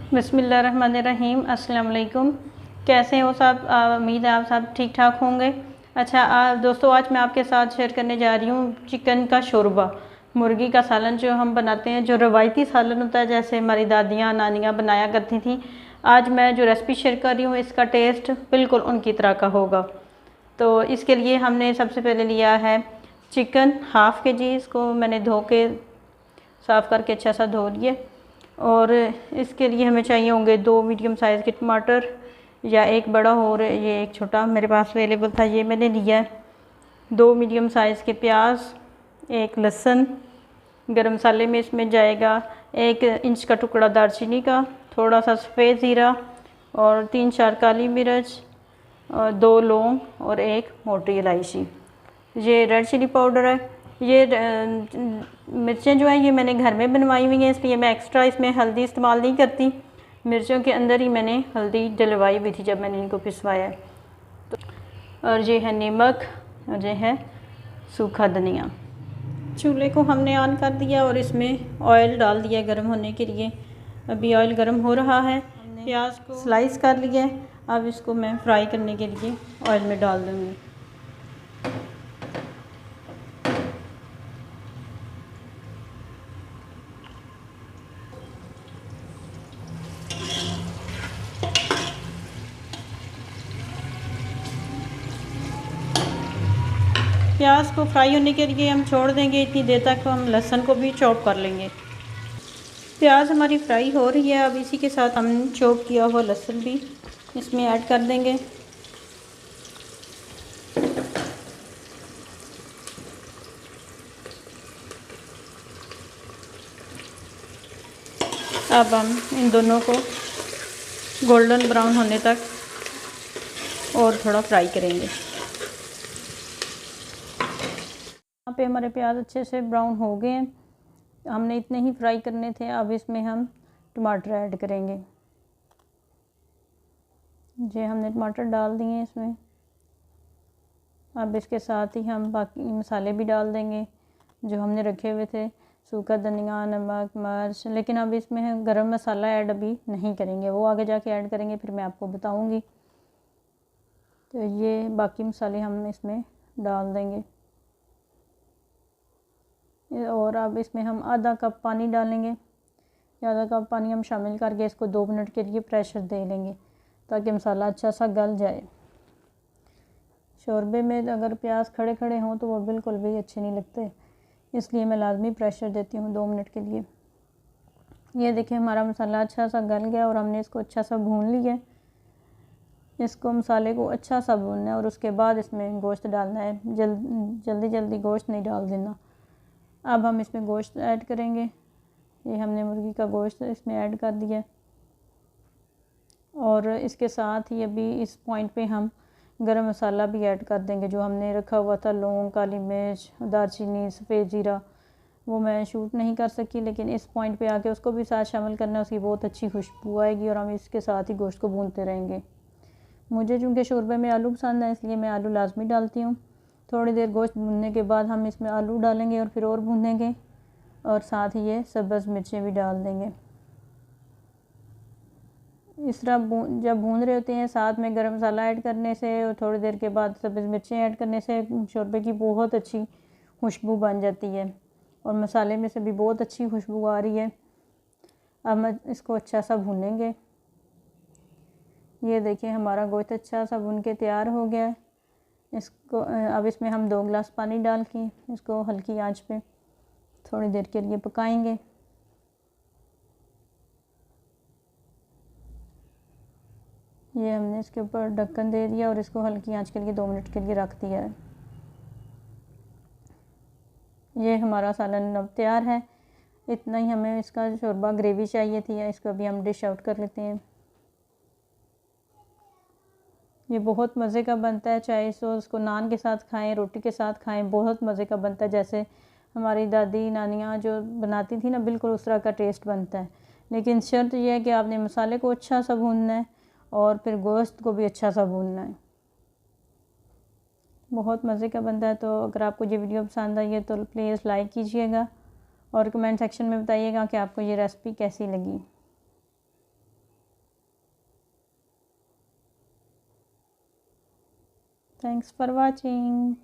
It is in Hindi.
बिस्मिल्लाहिर्रहमानिर्रहीम। अस्सलाम वालेकुम। कैसे हो सब? उम्मीद है आप सब ठीक ठाक होंगे। अच्छा दोस्तों, आज मैं आपके साथ शेयर करने जा रही हूँ चिकन का शोरबा, मुर्गी का सालन जो हम बनाते हैं, जो रवायती सालन होता है जैसे हमारी दादियाँ नानियाँ बनाया करती थी। आज मैं जो रेसिपी शेयर कर रही हूँ इसका टेस्ट बिल्कुल उनकी तरह का होगा। तो इसके लिए हमने सबसे पहले लिया है चिकन हाफ़ के जी। इसको मैंने धो के साफ़ करके अच्छा सा धो लिए। और इसके लिए हमें चाहिए होंगे 2 मीडियम साइज़ के टमाटर, या एक बड़ा और ये एक छोटा मेरे पास अवेलेबल था, ये मैंने लिया है। 2 मीडियम साइज़ के प्याज, एक लहसुन। गरम मसाले में इसमें जाएगा 1 इंच का टुकड़ा दालचीनी का, थोड़ा सा सफ़ेद ज़ीरा और 3-4 काली मिर्च और 2 लौंग और 1 मोटी इलायची। ये रेड चिली पाउडर है। ये मिर्चें जो हैं ये मैंने घर में बनवाई हुई हैं, इसलिए मैं एक्स्ट्रा इसमें हल्दी इस्तेमाल नहीं करती। मिर्चों के अंदर ही मैंने हल्दी डलवाई हुई थी जब मैंने इनको पिसवाया। तो और ये है नमक और ये है सूखा धनिया। चूल्हे को हमने ऑन कर दिया और इसमें ऑयल डाल दिया गर्म होने के लिए। अभी ऑयल गर्म हो रहा है। प्याज को स्लाइस कर लिया है। अब इसको मैं फ्राई करने के लिए ऑयल में डाल दूँगी। प्याज को फ्राई होने के लिए हम छोड़ देंगे, इतनी देर तक हम लहसुन को भी चॉप कर लेंगे। प्याज हमारी फ्राई हो रही है। अब इसी के साथ हम चॉप किया हुआ लहसुन भी इसमें ऐड कर देंगे। अब हम इन दोनों को गोल्डन ब्राउन होने तक और थोड़ा फ्राई करेंगे। यहाँ पे हमारे प्याज अच्छे से ब्राउन हो गए हैं, हमने इतने ही फ्राई करने थे। अब इसमें हम टमाटर ऐड करेंगे। ये हमने टमाटर डाल दिए हैं इसमें। अब इसके साथ ही हम बाकी मसाले भी डाल देंगे जो हमने रखे हुए थे, सूखा धनिया, नमक, मिर्च। लेकिन अब इसमें हम गरम मसाला ऐड अभी नहीं करेंगे, वो आगे जाके ऐड करेंगे, फिर मैं आपको बताऊंगी। तो ये बाकी मसाले हम इसमें डाल देंगे। और अब इसमें हम आधा कप पानी डालेंगे। आधा कप पानी हम शामिल करके इसको 2 मिनट के लिए प्रेशर दे लेंगे ताकि मसाला अच्छा सा गल जाए। शोरबे में अगर प्याज खड़े खड़े हों तो वो बिल्कुल भी अच्छे नहीं लगते, इसलिए मैं लाजमी प्रेशर देती हूँ 2 मिनट के लिए। ये देखिए हमारा मसाला अच्छा सा गल गया और हमने इसको अच्छा सा भून लिया। इसको मसाले को अच्छा सा भूनना है और उसके बाद इसमें गोश्त डालना है। जल्दी जल्दी गोश्त नहीं डाल देना। अब हम इसमें गोश्त ऐड करेंगे। ये हमने मुर्गी का गोश्त इसमें ऐड कर दिया और इसके साथ ही अभी इस पॉइंट पे हम गरम मसाला भी ऐड कर देंगे जो हमने रखा हुआ था। लौंग, काली मिर्च, दालचीनी, सफ़ेद ज़ीरा, वो मैं शूट नहीं कर सकी, लेकिन इस पॉइंट पे आके उसको भी साथ शामिल करना है। उसकी बहुत अच्छी खुशबू आएगी और हम इसके साथ ही गोश्त को भूनते रहेंगे। मुझे चूँकि शोरबे में आलू पसंद है, इसलिए मैं आलू लाजमी डालती हूँ। थोड़ी देर गोश्त भूनने के बाद हम इसमें आलू डालेंगे और फिर और भूनेंगे और साथ ही ये सब्ज़ मिर्चें भी डाल देंगे। इस तरह जब भून रहे होते हैं, साथ में गरम मसाला ऐड करने से और थोड़ी देर के बाद सब्ज़ मिर्चें ऐड करने से शोरबे की बहुत अच्छी खुशबू बन जाती है और मसाले में से भी बहुत अच्छी खुशबू आ रही है। अब मैं इसको अच्छा सा भूनेंगे। ये देखिए हमारा गोश्त अच्छा सा भून के तैयार हो गया है। इसको अब इसमें हम 2 गिलास पानी डाल के इसको हल्की आंच पे थोड़ी देर के लिए पकाएंगे। ये हमने इसके ऊपर ढक्कन दे दिया और इसको हल्की आंच के लिए 2 मिनट के लिए रख दिया है। ये हमारा सालन अब तैयार है। इतना ही हमें इसका शोरबा ग्रेवी चाहिए थी। इसको अभी हम डिश आउट कर लेते हैं। ये बहुत मज़े का बनता है, चाहे इसको नान के साथ खाएं, रोटी के साथ खाएं, बहुत मज़े का बनता है। जैसे हमारी दादी नानियाँ जो बनाती थी ना, बिल्कुल उस तरह का टेस्ट बनता है। लेकिन शर्त यह है कि आपने मसाले को अच्छा सा भूनना है और फिर गोश्त को भी अच्छा सा भूनना है। बहुत मज़े का बनता है। तो अगर आपको ये वीडियो पसंद आई है तो प्लीज़ लाइक कीजिएगा और कमेंट सेक्शन में बताइएगा कि आपको ये रेसिपी कैसी लगी। Thanks for watching.